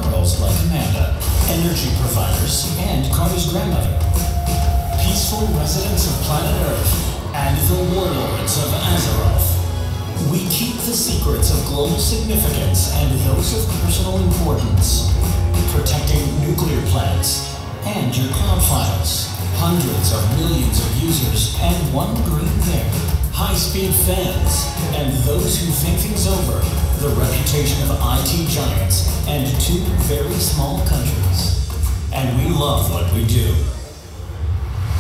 girls like Amanda, energy providers, and Carter's grandmother, peaceful residents of planet Earth, and the warlords of Azeroth. We keep the secrets of global significance and those of personal importance, protecting nuclear plants and your cloud files, hundreds of millions of users and one green bear, high-speed fans, and those who think things over, the reputation of IT giants, and two very small countries. And we love what we do.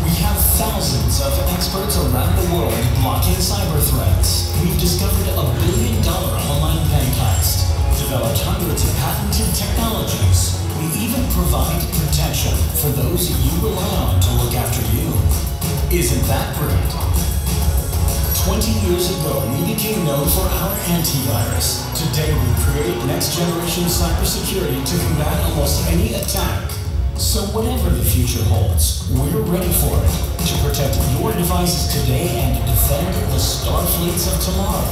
We have thousands of experts around the world blocking cyber threats. We've discovered a $1 billion online pen heist, developed hundreds of patented technologies. We even provide protection for those you rely on to look after you. Isn't that great? 20 years ago, we became known for our antivirus. Today, we create next-generation cybersecurity to combat almost any attack. So whatever the future holds, we're ready for it to protect your devices today and defend the starfleets of tomorrow.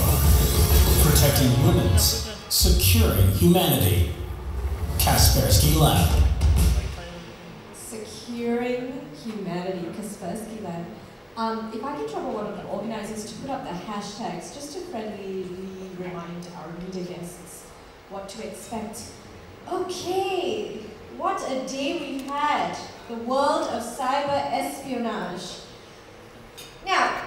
Protecting humans, securing humanity. Kaspersky Lab. Securing humanity, Kaspersky Lab. If I can trouble one of the organizers to put up the hashtags just to friendly remind our media guests what to expect. Okay, what a day we've had. The world of cyber espionage. Now,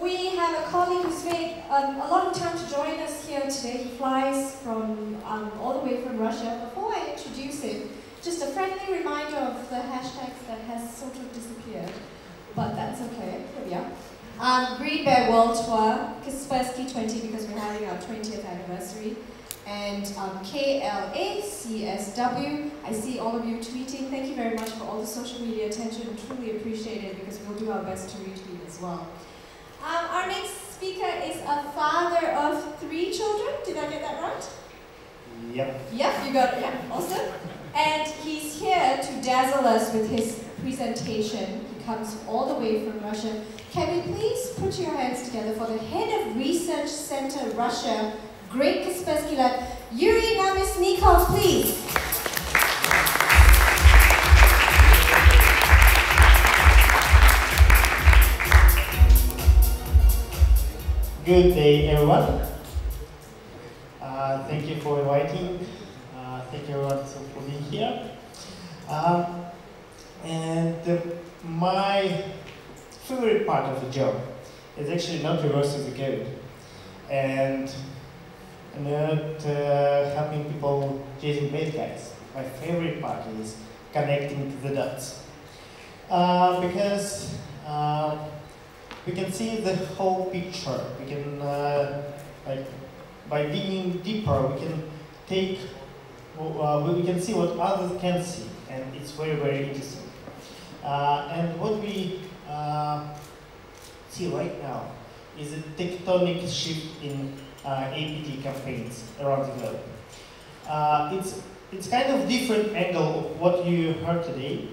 we have a colleague who's made a lot of time to join us here today. He flies from all the way from Russia. Before I introduce him, just a friendly reminder of the hashtags that has sort of disappeared. But that's okay, here we are. Green Bear World Tour, Kaspersky 20 because we're having our 20th anniversary. And KLA, CSW, I see all of you tweeting. Thank you very much for all the social media attention. Truly appreciate it because we'll do our best to retweet as well. Our next speaker is a father of 3 children. Did I get that right? Yep. Yep, you got it. Yeah, awesome. And he's here to dazzle us with his presentation. He comes all the way from Russia. Can we please put your hands together for the head of Research Center Russia, Great Kaspersky Lab, Yury Namestnikov, please. Good day, everyone. Thank you for inviting. Thank you, everyone, for being here. My favorite part of the job is actually not reversing the code and not helping people chasing bad guys. My favorite part is connecting to the dots. Because we can see the whole picture. We can, by digging deeper, we can take, we can see what others can see, and it's very, very interesting. And what we see right now is a tectonic shift in APT campaigns around the globe. It's kind of different angle of what you heard today.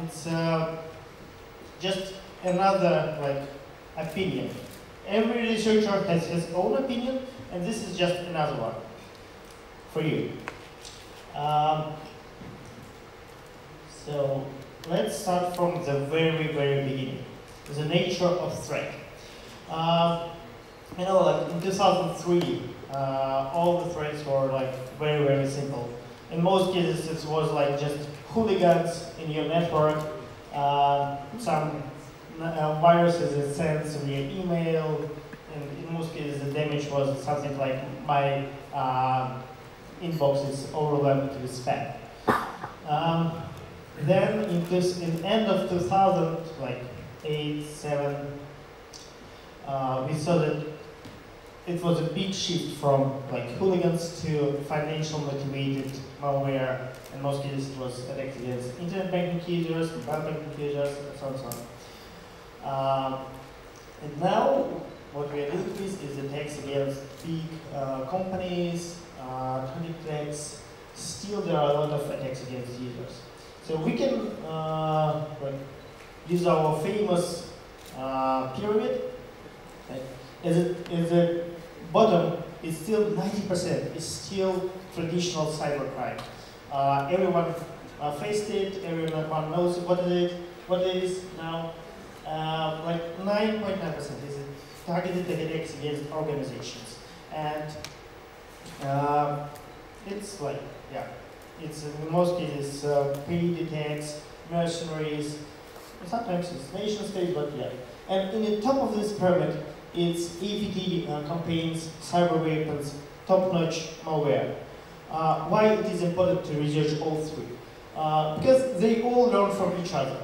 It's just another opinion. Every researcher has his own opinion, and this is just another one for you. So let's start from the very, very beginning. The nature of threat. You know, in 2003, all the threats were very, very simple. In most cases, it was just hooligans in your network, some viruses that sent via email, and in most cases, the damage was something like my inbox is overwhelmed with spam. Then in end of 2008, 7, we saw that it was a big shift from hooligans to financial motivated malware. In most cases, it was attacked against internet banking users, mobile banking users, and so on and so on. And now, what we are doing is attacks against big companies, target attacks. Still, there are a lot of attacks against users. So we can use our famous pyramid. At the bottom, it's still 90%. It's still traditional cybercrime. Everyone faced it. Everyone knows what it is now. Like 9.9% is targeted attacks against organizations, and it's like, yeah, it's in most cases paid attacks, mercenaries. Sometimes it's nation states, but yeah. And in the top of this pyramid, it's APT campaigns, cyber weapons, top-notch malware. Why it is important to research all three? Because they all learn from each other.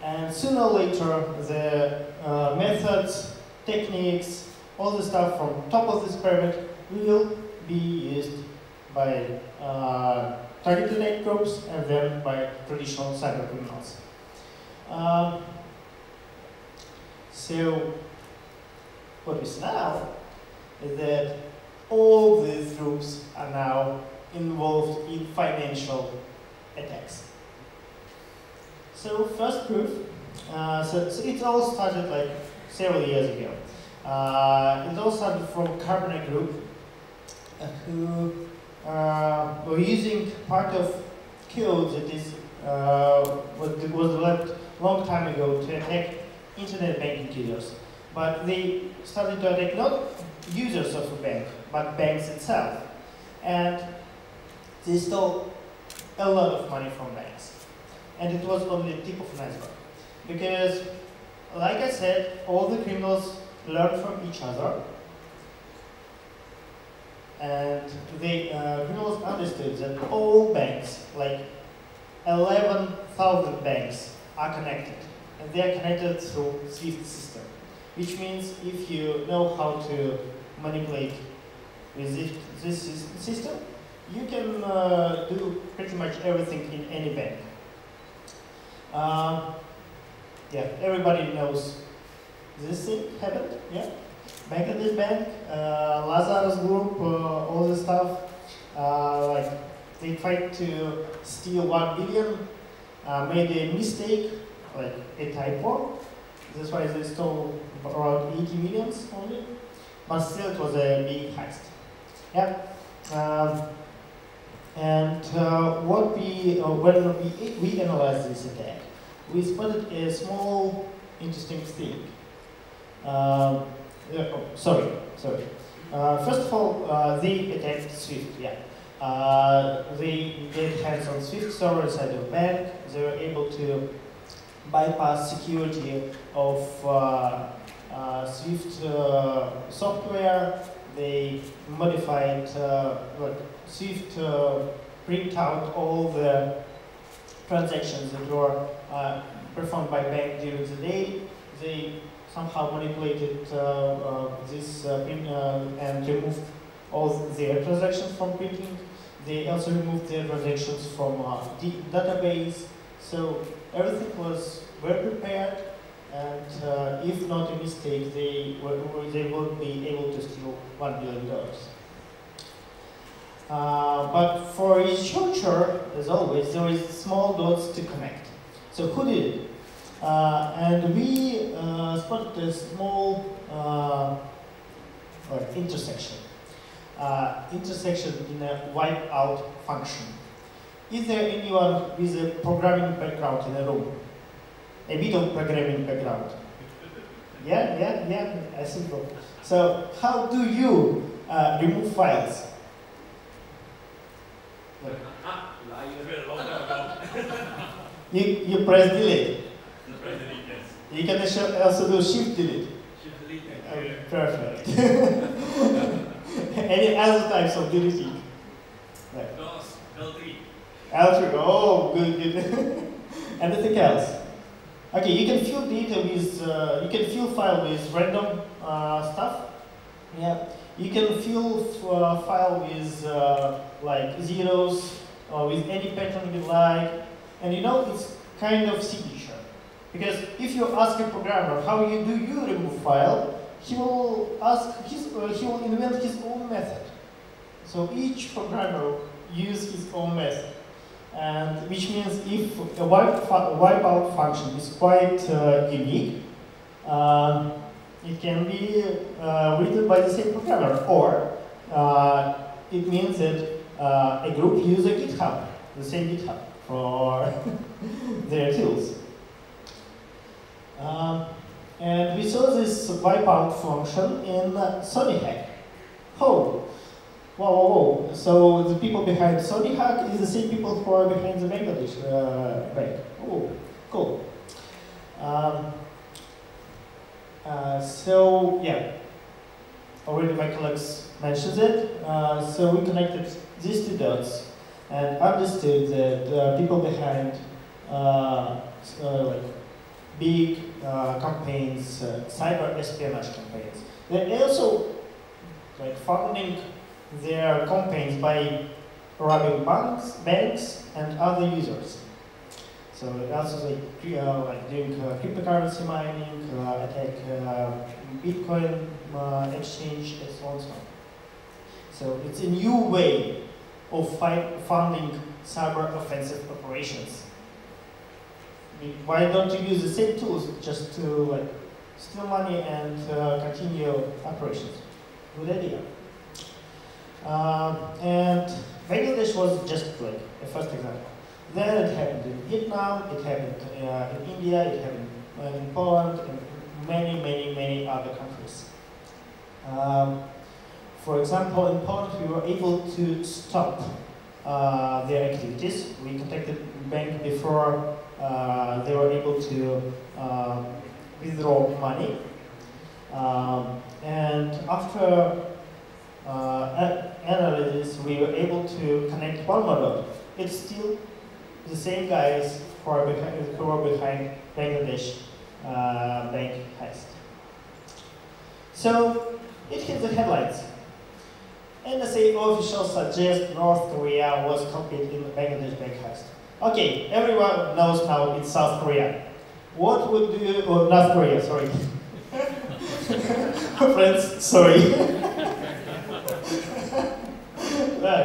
And sooner or later, the methods, techniques, all the stuff from top of this pyramid will be used by targeted attack groups and then by traditional cyber criminals. So what we see now is that all these groups are now involved in financial attacks. So first proof, so it all started like several years ago. It all started from Carbonet Group, who were using part of code that is was developed long time ago to attack internet banking users. But they started to attack not users of a bank, but banks itself. And they stole a lot of money from banks. And it was only the tip of an iceberg. Because, like I said, all the criminals learn from each other. And the criminals understood that all banks, like 11,000 banks, are connected. And they are connected through SWIFT system. Which means if you know how to manipulate with this system, you can do pretty much everything in any bank. Yeah, everybody knows this thing happened, yeah? Back in this bank, Lazarus Group, all this stuff, like they tried to steal 1 billion, made a mistake, like a typo. That's why they stole around 80 millions only, but still it was a big heist. Yeah. What when we analyzed this attack, we spotted a small interesting thing. Sorry. First of all, they attacked SWIFT. Yeah. They get hands on SWIFT server inside of bank. They were able to bypass security of SWIFT software. They modified SWIFT print out all the transactions that were performed by bank during the day. They somehow manipulated this print and removed all their transactions from printing. They also removed their transactions from the database. So everything was well prepared, and if not a mistake, they would be able to steal $1 billion. But for researcher, as always, there is small dots to connect. So who did it? And we spotted a small intersection. Intersection in a wipeout function. Is there anyone with a programming background in the room? A bit of programming background? Yeah, I think so. So how do you remove files? You press delete. You can also do shift delete. Perfect. Any other types of deleting? L3. L3. Oh, good. Anything else? Okay, you can fill data with, you can fill file with random stuff. Yeah. You can fill file with like zeros or with any pattern you like, and you know it's kind of signature. Because if you ask a programmer how do you remove file, he will invent his own method. So each programmer uses his own method, and which means if a wipeout function is quite unique, it can be written by the same programmer, or it means that a group uses a GitHub, the same GitHub, for their tools. And we saw this wipeout function in SonyHack. Oh, whoa. So the people behind SonyHack is the same people who are behind the Bangladesh bank. Oh, cool. So yeah, already my colleagues mentioned it. So we connected these two dots and understood that people behind like big campaigns, cyber espionage campaigns, they're also like funding their campaigns by robbing banks and other users. So also like doing cryptocurrency mining, attack Bitcoin exchange, and so on and so on. So it's a new way of funding cyber offensive operations. Why don't you use the same tools just to like steal money and continue operations? Good idea. And Bangladesh was just like a first example. Then it happened in Vietnam, it happened in India, it happened in Poland, and many other countries. For example, in Poland, we were able to stop their activities. We contacted the bank before they were able to withdraw money. And after analysis, we were able to connect one more dot. It's still the same guys who are behind Bangladesh bank heist. So it hit the headlines. NSA officials suggest North Korea was copied in the Bangladesh bank heist. Okay, everyone knows now it's South Korea. What would do, or North Korea, sorry. Friends, sorry.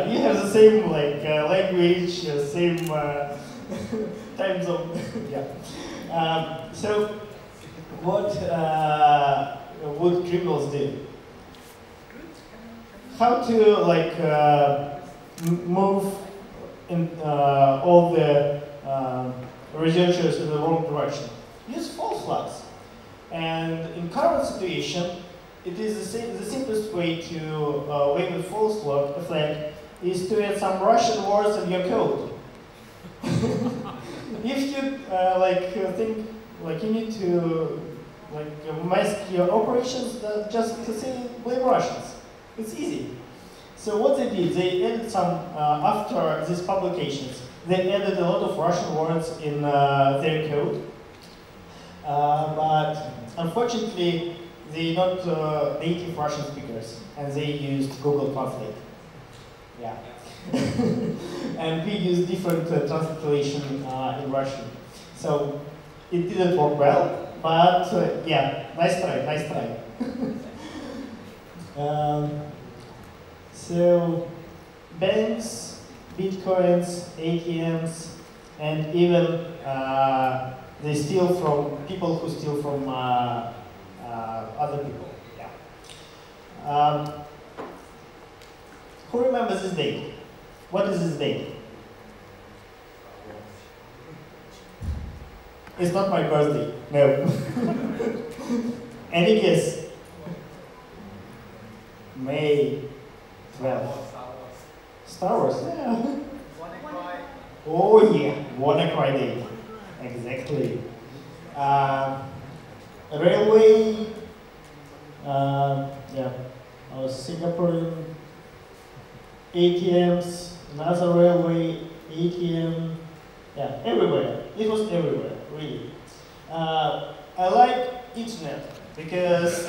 You have the same like language, same time zone. Yeah. So, what would criminals do? How to like move in, all the researchers in the wrong direction? Use false flags. And in current situation, it is the simplest way to wave a false flag is to add some Russian words in your code. If you think like you need to mask your operations, just say blame Russians. It's easy. So what they did, they added some after these publications. They added a lot of Russian words in their code, but unfortunately, they're not native Russian speakers, and they used Google Translate. Yeah. And we use different translation in Russian. So it didn't work well, but yeah, nice try. So banks, bitcoins, ATMs, and even they steal from people who steal from other people. Yeah. Who remembers this date? What is this date? It's not my birthday. No. Any guess? May 12th. Star Wars. Yeah. Oh yeah, WannaCry Day. Exactly. Railway. Yeah. Singaporean ATMs, another railway, ATM. Yeah, everywhere. It was everywhere, really. I like internet because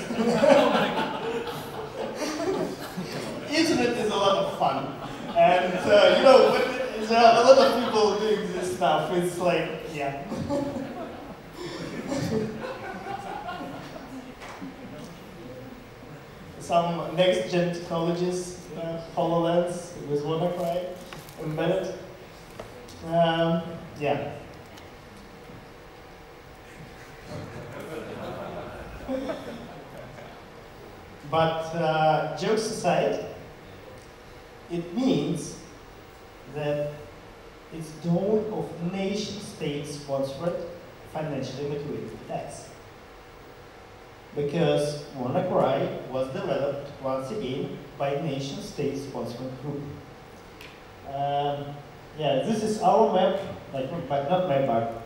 internet is a lot of fun, and you know, when there are a lot of people doing this stuff. It's like, yeah. Some next-gen technologies, HoloLens with WannaCry embedded. Yeah. But jokes aside, It means that it's dawn of nation-state-sponsored financially motivated attacks. Because WannaCry was developed once again by nation-state-sponsored group. Yeah, this is our map, like, but not map, but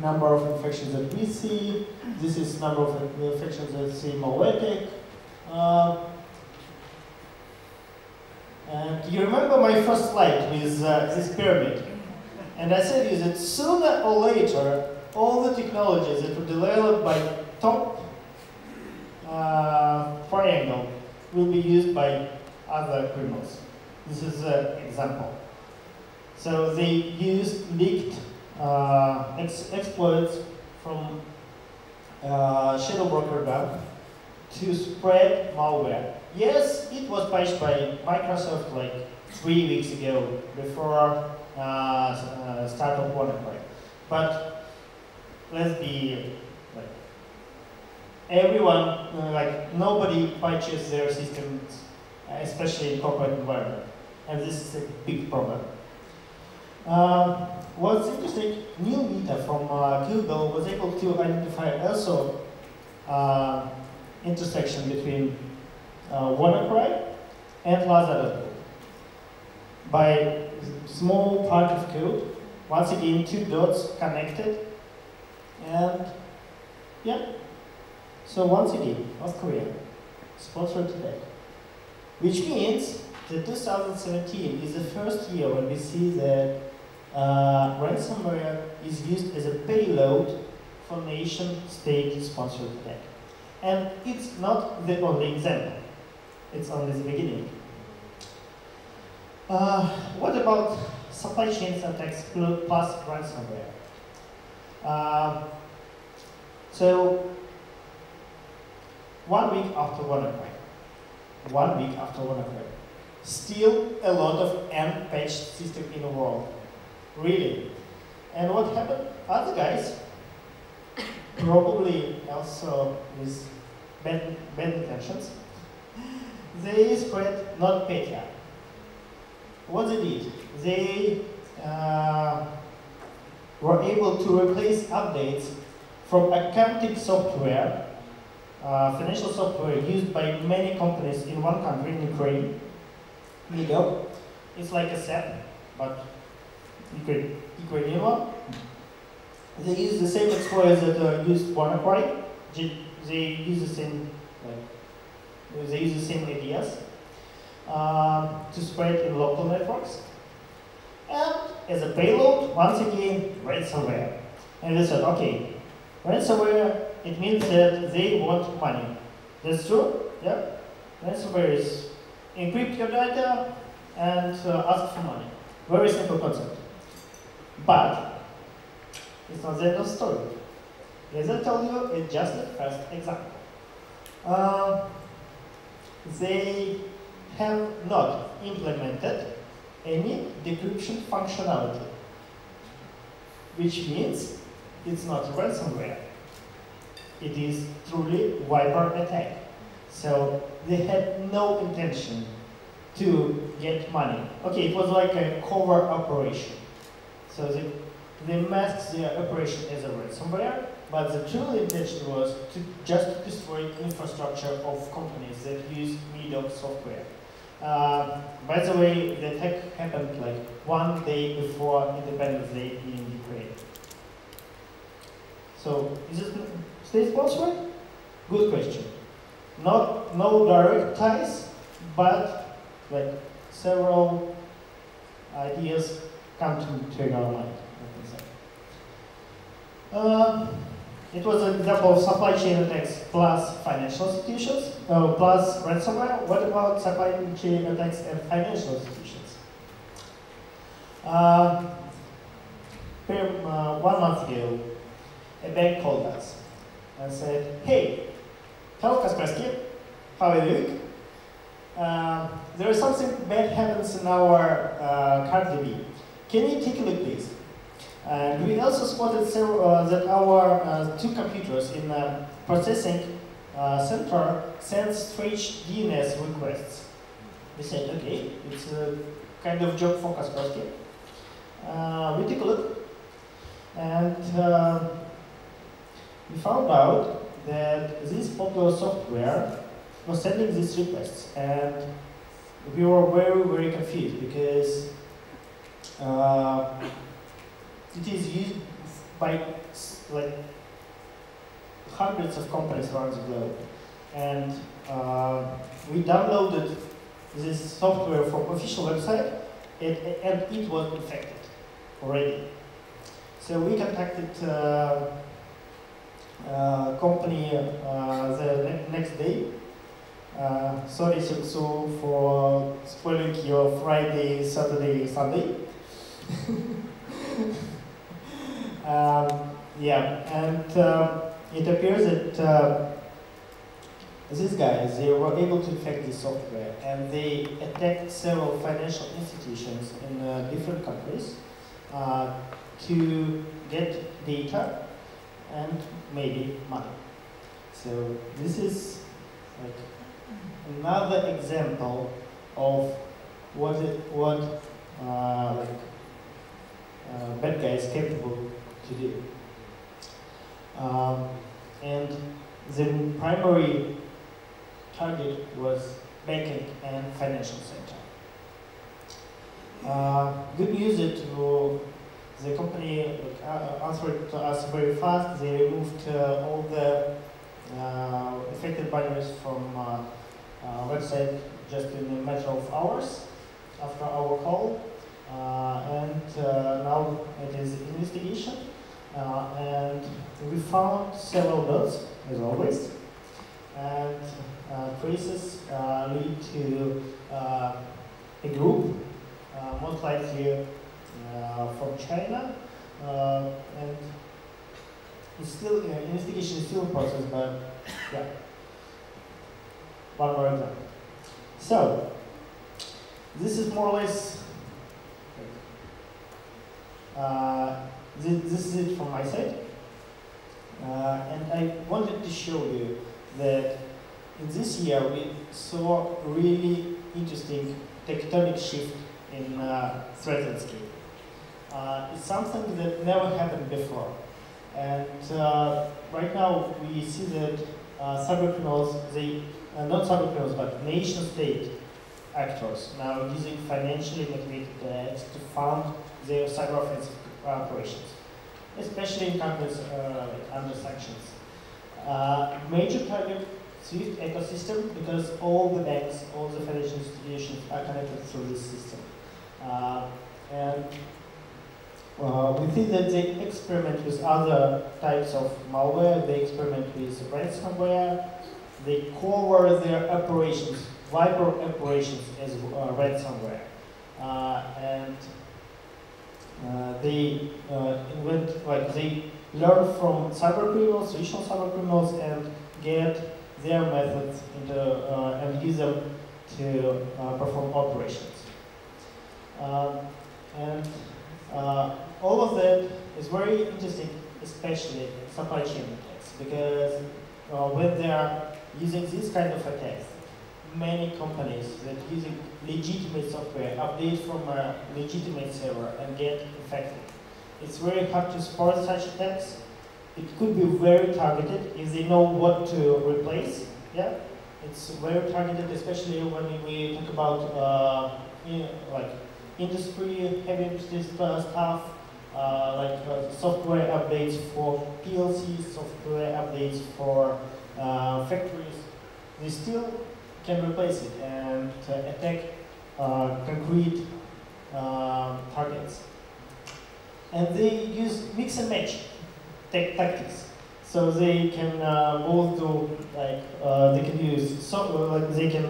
number of infections that we see. This is number of infections that we see malware. And you remember my first slide with this pyramid? And I said is that sooner or later, all the technologies that were developed by top triangle will be used by other criminals. This is an example. So they used leaked exploits from shadow broker bank to spread malware. Yes, it was patched by Microsoft like 3 weeks ago before start of WannaCry. But let's be like everyone, like nobody patches their systems, especially in corporate environment, and this is a big problem. What's interesting, Neil Mita from Google was able to identify also intersection between WannaCry and Lazarus by small part of code. Once again, 2 dots connected, and yeah. So once again, North Korea sponsored today, which means that 2017 is the first year when we see that ransomware is used as a payload for nation-state sponsored attack. And it's not the only example. It's only the beginning. What about supply chain attacks plus ransomware? So 1 week after WannaCry, still a lot of unpatched system in the world. Really. And what happened? Other guys, probably also with bad intentions, they spread NotPetya. What they did? They were able to replace updates from accounting software, financial software used by many companies in one country, in Ukraine, Middle. It's like a SAP, but Ukrainian one. They use the same exploits that used WannaCry. They use the same, they use the same ideas to spread in local networks. And as a payload, once again, ransomware. And they said, okay, ransomware, it means that they want money. That's true, yeah? Ransomware is encrypt your data and ask for money. Very simple concept. But it's not the end of the story. As I told you, it's just the first example. They have not implemented any decryption functionality, which means it's not ransomware. It is truly wiper attack. So they had no intention to get money. Okay, it was like a covert operation. So they masked their operation as a ransomware, but the true intention was to just destroy infrastructure of companies that use MIDOC software. By the way, the attack happened like 1 day before Independence Day in Ukraine. So, is it state-sponsored? Good question. No direct ties, but like several ideas come to your mind. It was an example of supply chain attacks plus financial institutions, plus ransomware. What about supply chain attacks and financial institutions? 1 month ago, a bank called us and said, hey, hello Kaspersky, how are you doing? There is something bad happens in our card DB. Can you take a look, please? And we also spotted that our 2 computers in the processing center send strange DNS requests. We said, okay, it's a kind of job for Kaspersky. We took a look, and we found out that this popular software was sending these requests, and we were very, very confused because it is used by like hundreds of companies around the globe, and we downloaded this software from official website, and it was infected already. So we contacted company the next day. Sorry, so for spoiling your Friday, Saturday, Sunday. Yeah, and it appears that these guys, they were able to infect this software, and they attacked several financial institutions in different countries to get data and maybe money. So this is like another example of what bad guys capable to do. And the primary target was banking and financial sector. Good news that the company answered to us very fast. They removed all the affected binaries from website just in a matter of hours after our call. And now it is investigation. And we found several dots, as always. And traces lead to a group, most likely from China, and it's still investigation is still in process, but yeah, one more example. So this is more or less this is it from my side, and I wanted to show you that in this year we saw a really interesting tectonic shift in threat landscape. It's something that never happened before, and right now we see that cybercriminals, not cybercriminals, but nation-state actors now using financially motivated attacks to fund their cyber offensive operations, especially in countries under sanctions. Major target SWIFT ecosystem, because all the banks, all the financial institutions are connected through this system. And we think that they experiment with other types of malware, they experiment with ransomware, they cover their operations, Viper operations as ransomware. And they invent, like they learn from cyber criminals, traditional cyber criminals, and get their methods into and use them to perform operations. And all of that is very interesting, especially supply chain attacks, because when they are using this kind of attacks, many companies that using legitimate software update from a legitimate server and get infected. It's very hard to spot such attacks. It could be very targeted if they know what to replace. Yeah, it's very targeted, especially when we talk about like industry, heavy industry stuff, like software updates for PLCs, software updates for factories. They still can replace it and attack concrete targets. And they use mix and match tactics. So they can both do like they can use they can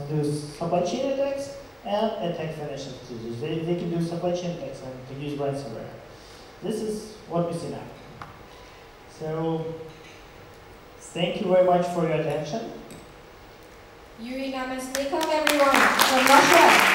do supply chain attacks and attack financial institutions. They can do supply chain attacks and to use ransomware. This is what we see now. So thank you very much for your attention. Yury Namestnikov, everyone, from Russia.